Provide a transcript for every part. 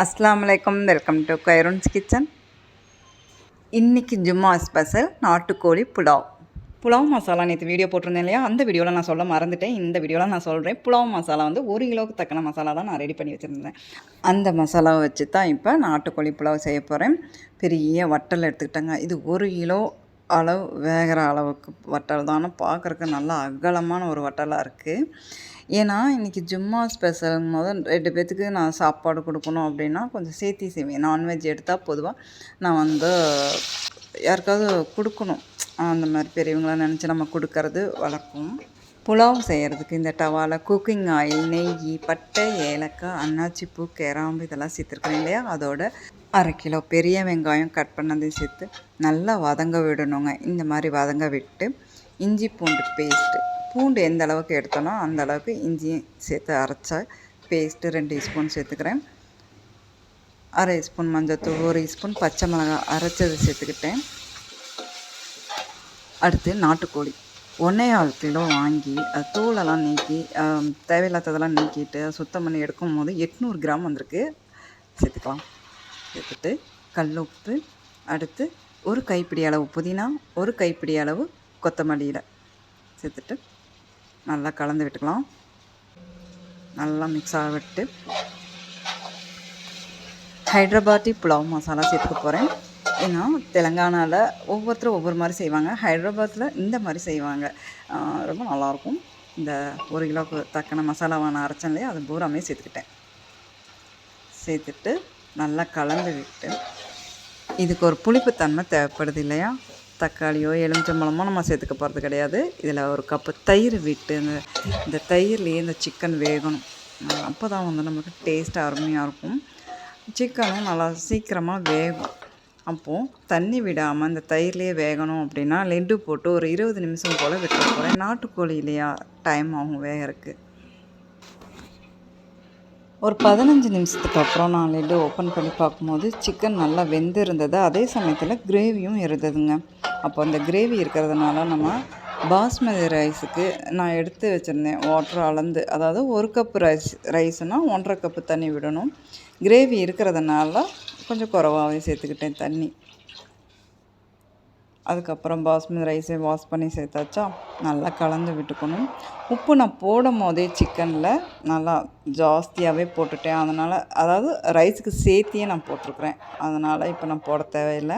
அஸ்ஸலாமு அலைக்கும். Welcome to Khairoon's kitchen. இன்றைக்கி ஜும்மா ஸ்பெஷல் நாட்டுக்கோழி புலாவ் மசாலா. நேற்று வீடியோ போட்டிருந்தேன் இல்லையா, அந்த வீடியோவில் நான் சொல்ல மறந்துட்டேன். இந்த வீடியோவில் நான் சொல்கிறேன். புலாவ் மசாலா வந்து 1 கிலோவுக்கு தக்கன மசாலா தான் நான் ரெடி பண்ணி வச்சுருந்தேன். அந்த மசாலாவை வச்சு தான் இப்போ நாட்டுக்கோழி புலாவ் செய்ய போகிறேன். பெரிய வட்டல் எடுத்துக்கிட்டேங்க. இது 1 கிலோ அளவு வேகிற அளவுக்கு வட்டல் தான். பார்க்குறக்கு நல்லா அகலமான ஒரு வட்டலாக இருக்குது. ஏன்னா இன்றைக்கி ஜும்மா ஸ்பெஷல் போது 2 பேர்த்துக்கு நான் சாப்பாடு கொடுக்கணும் அப்படின்னா கொஞ்சம் சேர்த்தி செய்வேன். நான்வெஜ் எடுத்தால் பொதுவாக நான் வந்து யாருக்காவது கொடுக்கணும், அந்த மாதிரி பெரியவங்களாம் நினச்சி நம்ம கொடுக்கறது வழக்கம். புலாவ் செய்கிறதுக்கு இந்த டவாவில் குக்கிங் ஆயில், நெய், பட்டை, ஏலக்காய், அன்னாச்சிப்பூ, கிராம்பு இதெல்லாம் சேர்த்துருக்கேன் இல்லையா, அதோட 1/2 கிலோ பெரிய வெங்காயம் கட் பண்ணதையும் சேர்த்து நல்லா வதங்க விடணுங்க. இந்த மாதிரி வதங்க விட்டு இஞ்சி பூண்டு பேஸ்ட்டு, பூண்டு எந்த அளவுக்கு எடுத்தோனோ அந்த அளவுக்கு இஞ்சியும் சேர்த்து அரைச்ச பேஸ்ட்டு 2 ஸ்பூன் சேர்த்துக்கிறேன். 1/2 ஸ்பூன் மஞ்சள்தூள், 1 ஸ்பூன் பச்சை மிளகாய் அரைச்சது சேர்த்துக்கிட்டேன். அடுத்து நாட்டுக்கோழி 1.25 கிலோ வாங்கி அது தோலெல்லாம் நீக்கி தேவையில்லாததெல்லாம் நீக்கிட்டு சுத்தம் பண்ணி எடுக்கும் போது 800 கிராம் வந்திருக்கு. சேர்த்துக்கலாம். சேர்த்துட்டு கல் உப்பு, அடுத்து 1 கைப்பிடி அளவு புதினா, 1 கைப்பிடி அளவு கொத்தமல்லியில் சேர்த்துட்டு நல்லா கலந்து விட்டுக்கலாம். நல்லா மிக்ஸ் ஆக விட்டு ஹைதராபாத்தி புலாவ் மசாலா சேர்த்துக்க போகிறேன். ஏன்னா தெலுங்கானாவில் ஒவ்வொருத்தரும் ஒவ்வொரு மாதிரி செய்வாங்க. ஹைதராபாத்தில் இந்த மாதிரி செய்வாங்க. ரொம்ப நல்லாயிருக்கும். இந்த 1 கிலோவுக்கு தக்கன மசாலாவை நான் அரைச்சேன் இல்லையா, அது பூராமே சேர்த்துக்கிட்டேன். சேர்த்துட்டு நல்லா கலந்து விட்டு இதுக்கு ஒரு புளிப்புத்தன்மை தேவைப்படுது இல்லையா, தக்காளியோ எலுமிச்சம்பழமோ நம்ம சேர்த்துக்க போகிறது கிடையாது. இதில் 1 கப்பு தயிர் விட்டு இந்த தயிர்லேயே இந்த சிக்கன் வேகணும். அப்போ தான் வந்து நமக்கு டேஸ்ட் அருமையாக இருக்கும். சிக்கனும் நல்லா சீக்கிரமாக வேகும். அப்போது தண்ணி விடாமல் இந்த தயிர்லேயே வேகணும் அப்படின்னா லெட்டு போட்டு ஒரு 20 நிமிஷம் போல் விட்டு போகிறேன். நாட்டுக்கோழி இல்லையா, டைம் ஆகும் வேகிறதுக்கு. ஒரு 15 நிமிஷத்துக்கு அப்புறம் நான் லெட்டு ஓப்பன் பண்ணி பார்க்கும்போது சிக்கன் நல்லா வெந்து இருந்தது. அதே சமயத்தில் கிரேவியும் இருந்ததுங்க. அப்போ அந்த கிரேவி இருக்கிறதுனால நம்ம பாஸ்மதி ரைஸுக்கு நான் எடுத்து வச்சுருந்தேன் வாட்டர் அளந்து, அதாவது 1 கப்பு ரைஸ்னால் 1.5 கப்பு தண்ணி விடணும். கிரேவி இருக்கிறதுனால கொஞ்சம் குறைவாகவே சேர்த்துக்கிட்டேன் தண்ணி. அதுக்கப்புறம் பாஸ்மதி ரைஸை வாஷ் பண்ணி சேர்த்தாச்சா, நல்லா கலந்து விட்டுக்கணும். உப்பு நான் போடும் போதே சிக்கனில் நல்லா ஜாஸ்தியாகவே போட்டுட்டேன். அதனால் அதாவது ரைஸுக்கு சேர்த்தியே நான் போட்டிருக்கிறேன். அதனால் இப்போ நான் போட தேவையில்லை.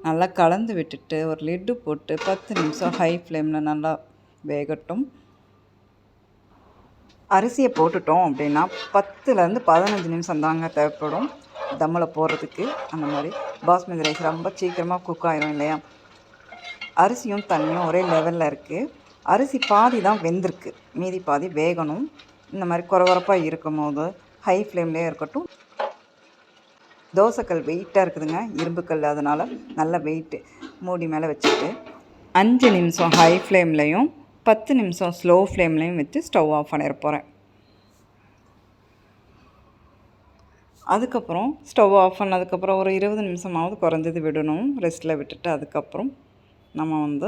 நல்லா கலந்து விட்டுட்டு ஒரு லிட்டு போட்டு 10 நிமிஷம் ஹை ஃப்ளேமில் நல்லா வேகட்டும். அரிசியை போட்டுட்டோம் அப்படின்னா 10லேருந்து 15 நிமிஷம் தாங்க தேவைப்படும் தம்மில் போடுறதுக்கு. அந்த மாதிரி பாஸ்மதி ரைஸ் ரொம்ப சீக்கிரமாக குக் ஆகிரும் இல்லையா. அரிசியும் தண்ணியும் ஒரே லெவலில் இருக்குது. அரிசி பாதி தான் வெந்திருக்கு, மீதி பாதி வேகணும். இந்த மாதிரி குறகுறப்பாக இருக்கும் போது ஹை ஃப்ளேம்லேயே இருக்கட்டும். தோசைக்கல் வெயிட்டாக இருக்குதுங்க, இரும்புக்கல், அதனால் நல்ல வெயிட்டு மூடி மேலே வச்சுட்டு 5 நிமிஷம் ஹை ஃப்ளேம்லேயும் 10 நிமிஷம் ஸ்லோ ஃப்ளேம்லேயும் வச்சு ஸ்டவ் ஆஃப் பண்ணிட போகிறேன். அதுக்கப்புறம் ஸ்டவ் ஆஃப் பண்ணதுக்கப்புறம் ஒரு 20 நிமிஷமாவது குறைஞ்சது விடணும். ரெஸ்ட்டில் விட்டுட்டு அதுக்கப்புறம் நம்ம வந்து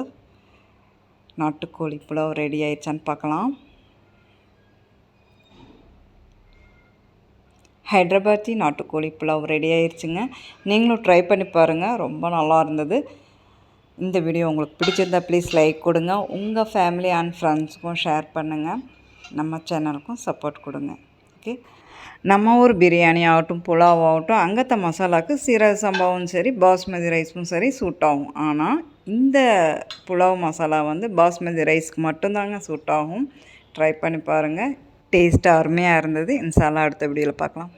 நாட்டுக்கோழி புலாவ் ரெடி ஆயிடுச்சான்னு பார்க்கலாம். ஹைதராபாத்தி நாட்டுக்கோழி புலாவ் ரெடி ஆயிடுச்சுங்க. நீங்களும் ட்ரை பண்ணி பாருங்கள், ரொம்ப நல்லா இருந்தது. இந்த வீடியோ உங்களுக்கு பிடிச்சிருந்தா ப்ளீஸ் லைக் கொடுங்க. உங்கள் ஃபேமிலி அண்ட் ஃப்ரெண்ட்ஸுக்கும் ஷேர் பண்ணுங்கள். நம்ம சேனலுக்கும் சப்போர்ட் கொடுங்க. ஓகே. நம்ம ஊர் பிரியாணி ஆகட்டும், புலாவ் ஆகட்டும், அங்கத்த மசாலாவுக்கு சீரக சம்பாவும் சரி, பாஸ்மதி ரைஸும் சரி சூட் ஆகும். ஆனால் இந்த புலாவ் மசாலா வந்து பாஸ்மதி ரைஸ்க்கு மட்டும்தாங்க சூட் ஆகும். ட்ரை பண்ணி பாருங்கள். டேஸ்ட்டு அருமையாக இருந்தது. இன்ஷா அல்லாஹ் அடுத்த வீடியோவில் பார்க்கலாம்.